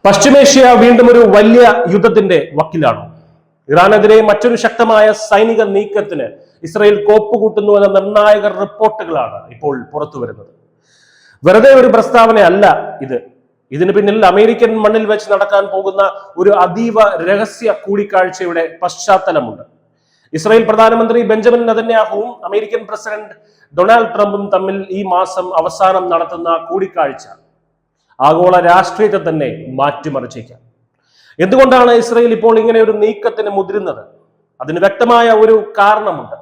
പശ്ചിമേഷ്യ വീണ്ടും ഒരു വലിയ യുദ്ധത്തിന്റെ വക്കിലാണ്. ഇറാനെതിരെ മറ്റൊരു ശക്തമായ സൈനിക നീക്കത്തിന് ഇസ്രയേൽ കോപ്പുകൂട്ടുന്നു എന്ന നിർണായക റിപ്പോർട്ടുകളാണ് ഇപ്പോൾ പുറത്തു വരുന്നത്. വെറുതെ ഒരു പ്രസ്താവനയല്ല ഇത്. ഇതിന് പിന്നിൽ അമേരിക്കൻ മണ്ണിൽ വെച്ച് നടക്കാൻ പോകുന്ന ഒരു അതീവ രഹസ്യ കൂടിക്കാഴ്ചയുടെ പശ്ചാത്തലമുണ്ട്. ഇസ്രായേൽ പ്രധാനമന്ത്രി ബെഞ്ചമിൻ നെതന്യാഹുവും അമേരിക്കൻ പ്രസിഡന്റ് ഡൊണാൾഡ് ട്രംപും തമ്മിൽ ഈ മാസം അവസാനം നടത്തുന്ന കൂടിക്കാഴ്ച ആഗോള രാഷ്ട്രീയത്തെ തന്നെ മാറ്റിമറിച്ചേക്കാം. എന്തുകൊണ്ടാണ് ഇസ്രായേൽ ഇപ്പോൾ ഇങ്ങനെ ഒരു നീക്കത്തിന് മുതിരുന്നത്? അതിന് വ്യക്തമായ ഒരു കാരണമുണ്ട്.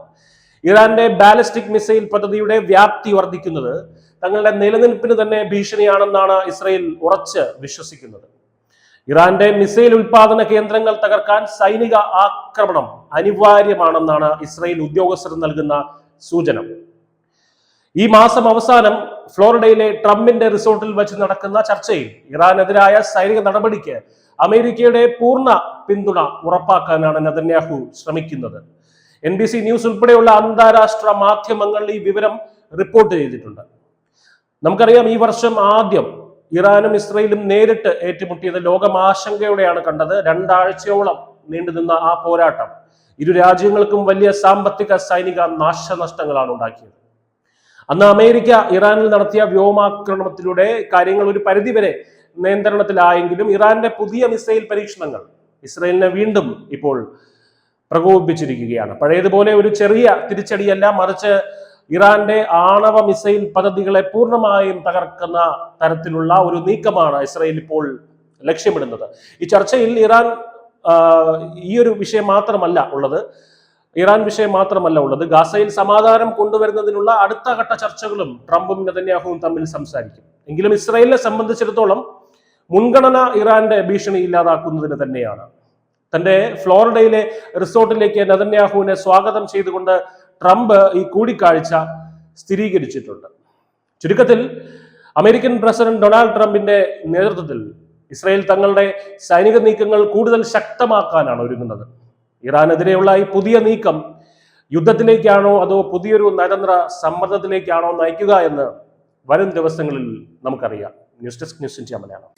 ഇറാന്റെ ബാലിസ്റ്റിക് മിസൈൽ പദ്ധതിയുടെ വ്യാപ്തി വർദ്ധിക്കുന്നത് തങ്ങളുടെ നിലനിൽപ്പിന് തന്നെ ഭീഷണിയാണെന്നാണ് ഇസ്രായേൽ ഉറച്ച് വിശ്വസിക്കുന്നത്. ഇറാന്റെ മിസൈൽ ഉൽപാദന കേന്ദ്രങ്ങൾ തകർക്കാൻ സൈനിക ആക്രമണം അനിവാര്യമാണെന്നാണ് ഇസ്രായേൽ ഉദ്യോഗസ്ഥർ നൽകുന്ന സൂചന. ഈ മാസം അവസാനം ഫ്ലോറിഡയിലെ ട്രംപിന്റെ റിസോർട്ടിൽ വെച്ച് നടക്കുന്ന ചർച്ചയിൽ ഇറാനെതിരായ സൈനിക നടപടിക്ക് അമേരിക്കയുടെ പൂർണ്ണ പിന്തുണ ഉറപ്പാക്കാനാണ് നെതന്യാഹു ശ്രമിക്കുന്നത്. NBC ന്യൂസ് ഉൾപ്പെടെയുള്ള അന്താരാഷ്ട്ര മാധ്യമങ്ങൾ ഈ വിവരം റിപ്പോർട്ട് ചെയ്തിട്ടുണ്ട്. നമുക്കറിയാം, ഈ വർഷം ആദ്യം ഇറാനും ഇസ്രയേലും നേരിട്ട് ഏറ്റുമുട്ടിയത് ലോകം ആശങ്കയോടെയാണ് കണ്ടത്. 2 ആഴ്ചയോളം നീണ്ടുനിന്ന ആ പോരാട്ടം ഇരു രാജ്യങ്ങൾക്കും വലിയ സാമ്പത്തിക സൈനിക നാശനഷ്ടങ്ങളാണ് ഉണ്ടാക്കിയത്. അന്ന് അമേരിക്ക ഇറാനിൽ നടത്തിയ വ്യോമാക്രമണത്തിലൂടെ കാര്യങ്ങൾ ഒരു പരിധിവരെ നിയന്ത്രണത്തിലായെങ്കിലും ഇറാന്റെ പുതിയ മിസൈൽ പരീക്ഷണങ്ങൾ ഇസ്രയേലിനെ വീണ്ടും ഇപ്പോൾ പ്രകോപിപ്പിച്ചിരിക്കുകയാണ്. പഴയതുപോലെ ഒരു ചെറിയ തിരിച്ചടിയല്ല, മറിച്ച് ഇറാന്റെ ആണവ മിസൈൽ പദ്ധതികളെ പൂർണ്ണമായും തകർക്കുന്ന തരത്തിലുള്ള ഒരു നീക്കമാണ് ഇസ്രയേൽ ഇപ്പോൾ ലക്ഷ്യമിടുന്നത്. ഈ ചർച്ചയിൽ ഈ ഒരു വിഷയം മാത്രമല്ല ഉള്ളത്. ഗാസയിൽ സമാധാനം കൊണ്ടുവരുന്നതിനുള്ള അടുത്ത ഘട്ട ചർച്ചകളും ട്രംപും നെതന്യാഹുവും തമ്മിൽ സംസാരിക്കും. എങ്കിലും ഇസ്രായേലിനെ സംബന്ധിച്ചിടത്തോളം മുൻഗണന ഇറാന്റെ ഭീഷണി ഇല്ലാതാക്കുന്നതിന് തന്നെയാണ്. തന്റെ ഫ്ലോറിഡയിലെ റിസോർട്ടിലേക്ക് നെതന്യാഹുവിനെ സ്വാഗതം ചെയ്തുകൊണ്ട് ട്രംപ് ഈ കൂടിക്കാഴ്ച സ്ഥിരീകരിച്ചിട്ടുണ്ട്. ചുരുക്കത്തിൽ, അമേരിക്കൻ പ്രസിഡന്റ് ഡൊണാൾഡ് ട്രംപിന്റെ നേതൃത്വത്തിൽ ഇസ്രായേൽ തങ്ങളുടെ സൈനിക നീക്കങ്ങൾ കൂടുതൽ ശക്തമാക്കാനാണ് ഒരുങ്ങുന്നത്. ഇറാനെതിരെയുള്ള ഈ പുതിയ നീക്കം യുദ്ധത്തിലേക്കാണോ അതോ പുതിയൊരു നയതന്ത്ര സമ്മർദ്ദത്തിലേക്കാണോ നയിക്കുക എന്ന് വരും ദിവസങ്ങളിൽ നമുക്കറിയാം. News desk, news India Malayalam.